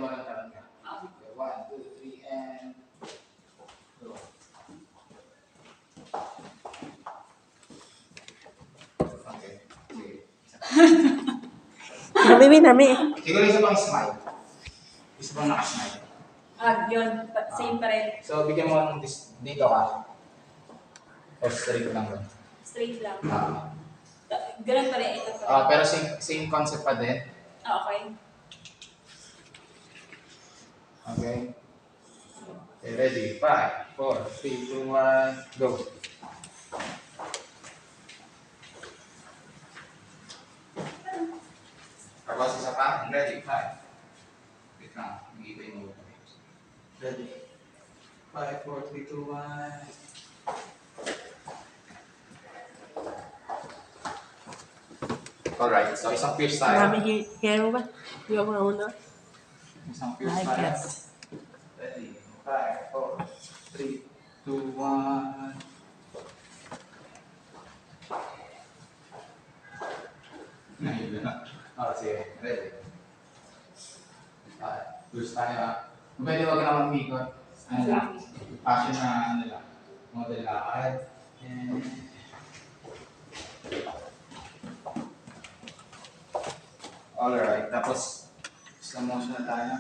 walang talaga. Okay, 1, 2, 3, and go. Okay, sige. Nami. Siguro isa pang smile. Isa pang nakasmile. Yun. Same pa rin. So, bigyan mo ng dito ka. O straight lang ba? Straight lang. Ganun pa rin. Ito pa rin. Pero same concept pa din. Okay. Okay. Okay, ready? 5, 4, 3, 2, 1, go. Tapos isa pa. Ready? 5. Wait lang. Mag-iba yung move. Ready? 5, 4, 3, 2, 1. Alright, so isang pierce tayo. Marami kaya mo ba? Hindi ako mauna. Isang pierce I tayo. guess. Ready? 5, 4, 3, 2, 1. Sige. Ready? Pierce tayo ha. Pwede wag ka naman umikot. Ano lang? Passion na ano lang. Model lakad. And... Alright. Tapos, slow motion na tayo.